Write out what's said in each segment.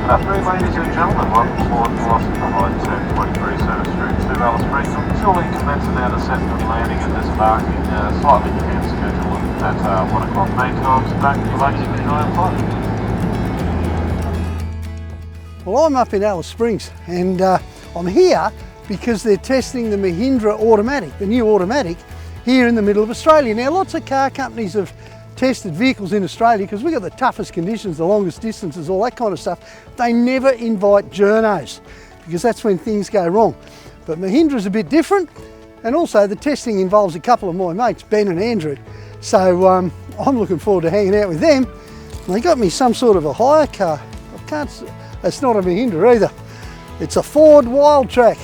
Afternoon, ladies and gentlemen. Welcome aboard Philosophy Flight 1023 service through 2 Alice Springs. Shortly commencing our descent and landing and disembarking, slightly ahead schedule at 1 o'clock main times. Back to ladies and enjoy our flight. Well, I'm up in Alice Springs and I'm here because they're testing the Mahindra automatic, the new automatic, here in the middle of Australia. Now, lots of car companies have tested vehicles in Australia because we've got the toughest conditions, the longest distances, all that kind of stuff. They never invite journos because that's when things go wrong. But Mahindra's a bit different, and also the testing involves a couple of my mates, Ben and Andrew. So I'm looking forward to hanging out with them. They got me some sort of a hire car. It's not a Mahindra either. It's a Ford Wildtrak.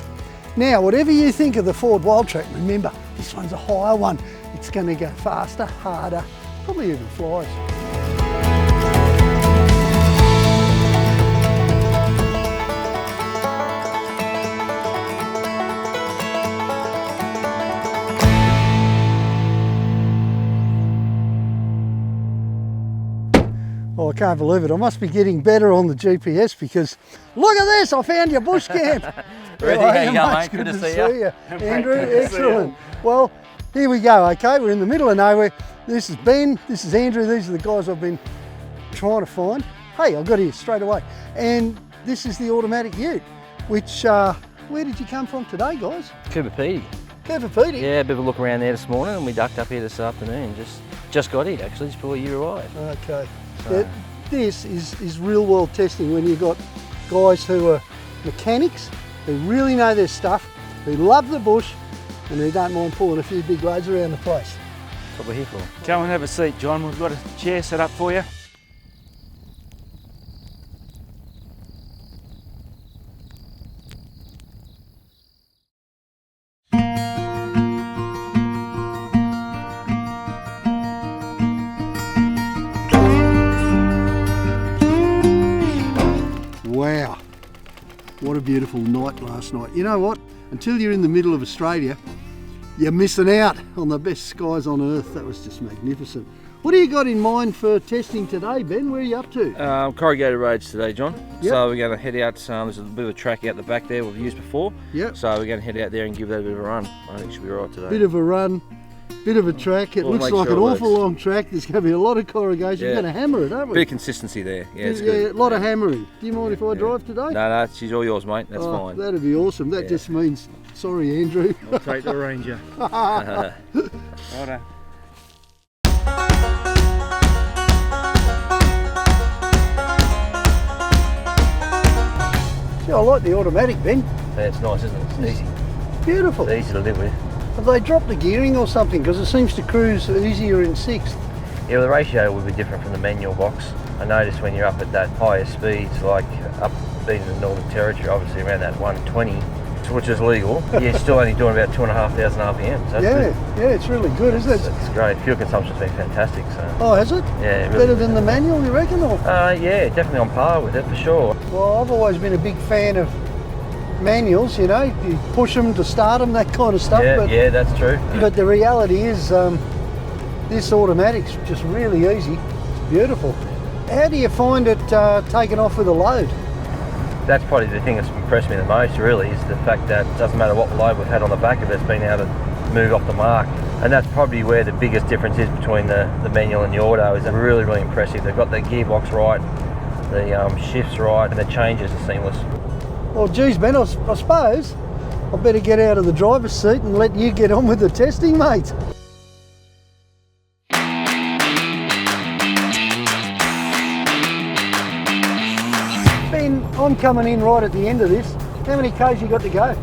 Now, whatever you think of the Ford Wildtrak, remember, this one's a higher one. It's going to go faster, harder, probably even flies. Oh, I can't believe it. I must be getting better on the GPS because look at this, I found your bush camp. Roothy, how you going, mate? Good to see you. Andrew, excellent. Well, here we go, okay? We're in the middle of nowhere. This is Ben, this is Andrew. These are the guys I've been trying to find. Hey, I got here straight away. And this is the automatic ute, which, where did you come from today, guys? Cooper Pedy. Cooper Pedy? Yeah, a bit of a look around there this morning and we ducked up here this afternoon. Just got here actually, just before you arrived. Okay. So. Yeah, this is real world testing when you've got guys who are mechanics, who really know their stuff, who love the bush, and who don't mind pulling a few big loads around the place. That's what we're here for. Come and have a seat, John. We've got a chair set up for you. Wow, what a beautiful night last night. You know what? Until you're in the middle of Australia, you're missing out on the best skies on earth. That was just magnificent. What do you got in mind for testing today, Ben? Where are you up to? Corrugated roads today, John. Yep. So we're going to head out, there's a bit of a track out the back there we've used before. Yep. So we're going to head out there and give that a bit of a run. I think it should be all right today. Bit of a run, bit of a track. It We'll looks make like sure an it awful works. long track. There's going to be a lot of corrugation. Yeah. We're going to hammer it, aren't we? Bit of consistency there. Yeah, it's yeah, good. a lot of hammering. Do you mind if I drive today? No, she's all yours, mate. That's fine. That'd be awesome. That just means, sorry, Andrew. I'll take the Ranger. Well done. Yeah, I like the automatic, Ben. Yeah, it's nice, isn't it? It's easy. Beautiful. It's easy to live with. Have they dropped the gearing or something? Because it seems to cruise easier in sixth. Yeah, well, the ratio will be different from the manual box. I noticed when you're up at that higher speeds, like up being in the Northern Territory, obviously around that 120, which is legal, you're still only doing about 2,500 RPM. So Yeah, it's really good, isn't it? It's great. Fuel consumption's been fantastic. So. Oh, has it? Yeah, really Better than the manual, you reckon? Or? Yeah, definitely on par with it for sure. Well, I've always been a big fan of manuals, you know, you push them to start them, that kind of stuff. Yeah, yeah, that's true. But the reality is, this automatic's just really easy. It's beautiful. How do you find it taking off with a load? That's probably the thing that's impressed me the most, really, is the fact that it doesn't matter what load we've had on the back of it, it's been able to move off the mark. And that's probably where the biggest difference is between the manual and the auto, is they're really, really impressive. They've got the gearbox right, the shifts right, and the changes are seamless. Well, geez, Ben, I suppose I better get out of the driver's seat and let you get on with the testing, mate. Ben, I'm coming in right at the end of this. How many Ks you got to go?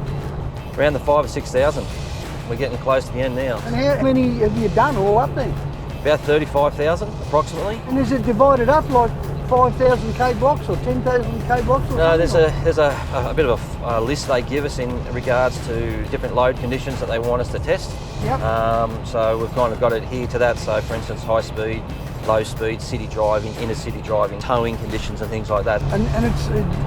Around the 5,000 or 6,000. We're getting close to the end now. And how many have you done all up then? About 35,000 approximately. And is it divided up like 5,000 K blocks or 10,000 K blocks? Or No, there's something? a bit of a list they give us in regards to different load conditions that they want us to test. Yep. So we've kind of got it here to that. So for instance, high speed, low speed, city driving, inner city driving, towing conditions and things like that. And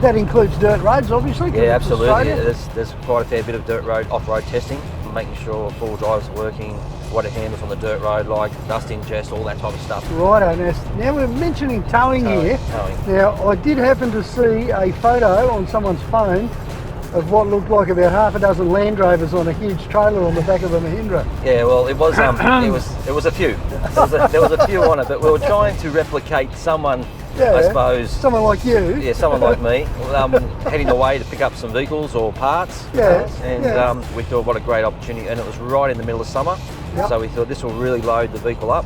that includes dirt roads, obviously? 'cause Yeah, it's absolutely. Australia. There's quite a fair bit of dirt road, off-road testing. making sure full drives are working, what it handles on the dirt road, like dust ingest, all that type of stuff. Righto, now we're mentioning towing here. Now, I did happen to see a photo on someone's phone of what looked like about half a dozen Land Rovers on a huge trailer on the back of a Mahindra. Yeah, well, it was it was a few. There was a few on it, but we were trying to replicate someone, I suppose. Someone like you. Yeah, someone like me, heading away to pick up some vehicles or parts. We thought what a great opportunity, and it was right in the middle of summer. Yep. So we thought this will really load the vehicle up.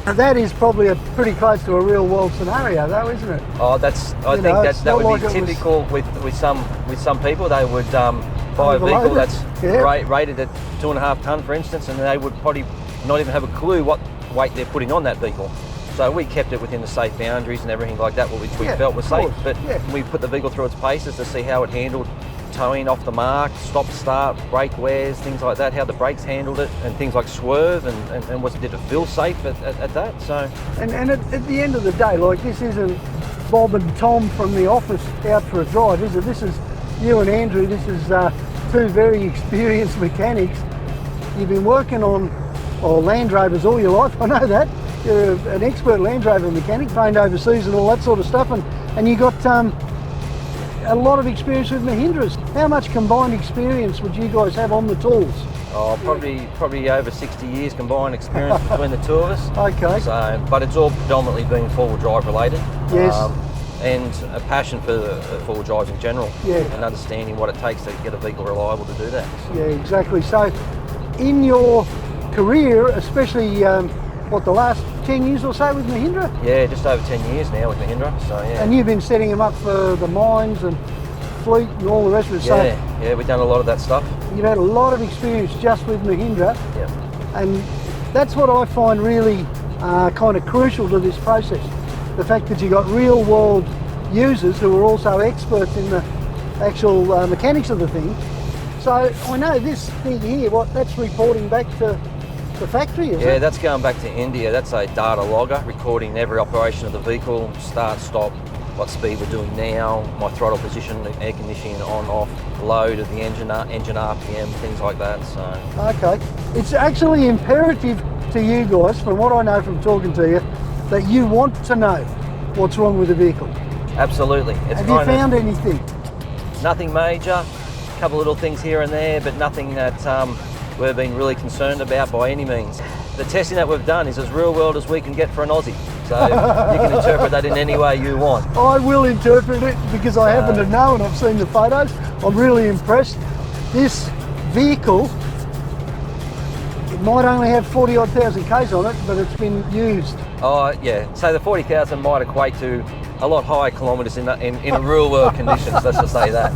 And that is probably pretty close to a real world scenario though, isn't it? Oh, I think that would be typical with some people. They would buy a vehicle that's rated at 2.5 tonne, for instance, and they would probably not even have a clue what weight they're putting on that vehicle. So we kept it within the safe boundaries and everything like that, which we felt was safe. But we put the vehicle through its paces to see how it handled towing off the mark, stop, start, brake wears, things like that, how the brakes handled it, and things like swerve, and did it feel safe at that? So. And at the end of the day, like, this isn't Bob and Tom from the office out for a drive, is it? This is you and Andrew. This is two very experienced mechanics. You've been working on Land Rovers all your life, I know that. You're an expert Land Rover mechanic, trained overseas and all that sort of stuff, and you got a lot of experience with Mahindras. How much combined experience would you guys have on the tools? Oh, probably over 60 years combined experience between the two of us. Okay. So, but it's all predominantly been four-wheel drive related. Yes. And a passion for four-wheel drives in general. Yeah. And understanding what it takes to get a vehicle reliable to do that. Yeah, exactly. So, in your career, especially the last 10 years or so with Mahindra? Yeah, just over 10 years now with Mahindra, so yeah. And you've been setting them up for the mines and fleet and all the rest of it. Yeah, we've done a lot of that stuff. You've had a lot of experience just with Mahindra. Yeah. And that's what I find really kind of crucial to this process. The fact that you've got real world users who are also experts in the actual mechanics of the thing. So I know this thing here, that's reporting back to the factory, is it? Yeah, that's going back to India. That's a data logger recording every operation of the vehicle, start, stop, what speed we're doing now, my throttle position, air conditioning on, off, load of the engine RPM, things like that. So. Okay. It's actually imperative to you guys, from what I know from talking to you, that you want to know what's wrong with the vehicle. Absolutely. Have you found anything? Nothing major, a couple of little things here and there, but nothing that we've been really concerned about by any means. The testing that we've done is as real world as we can get for an Aussie. So you can interpret that in any way you want. I will interpret it because I happen to know, and I've seen the photos. I'm really impressed. This vehicle, it might only have 40-odd thousand Ks on it, but it's been used. Oh yeah, so the 40,000 might equate to a lot higher kilometres in a real world conditions, let's just say that.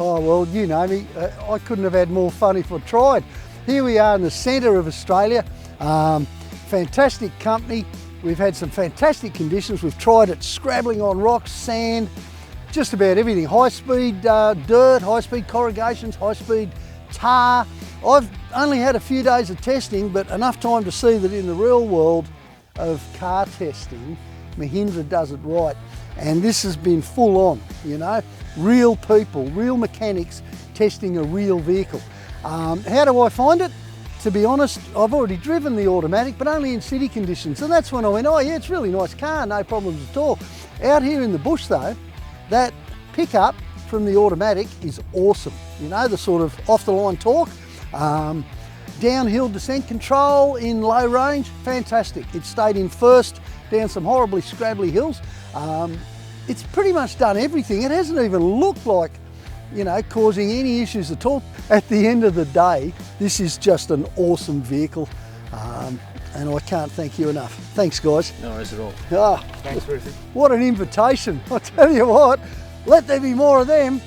Oh, well, you know me, I couldn't have had more fun if I tried. Here we are in the centre of Australia. Fantastic company. We've had some fantastic conditions. We've tried it scrabbling on rocks, sand, just about everything. High-speed dirt, high-speed corrugations, high-speed tar. I've only had a few days of testing, but enough time to see that in the real world of car testing, Mahindra does it right. And this has been full on, you know, real people, real mechanics testing a real vehicle. How do I find it? To be honest, I've already driven the automatic, but only in city conditions. And that's when I went, oh yeah, it's a really nice car, no problems at all. Out here in the bush though, that pickup from the automatic is awesome. You know, the sort of off the line torque, downhill descent control in low range, fantastic. It stayed in first down some horribly scrabbly hills. It's pretty much done everything. It hasn't even looked like, you know, causing any issues at all. At the end of the day, this is just an awesome vehicle, and I can't thank you enough. Thanks, guys. No worries at all. Ah, Thanks, Roothy. what an invitation. I tell you what, let there be more of them.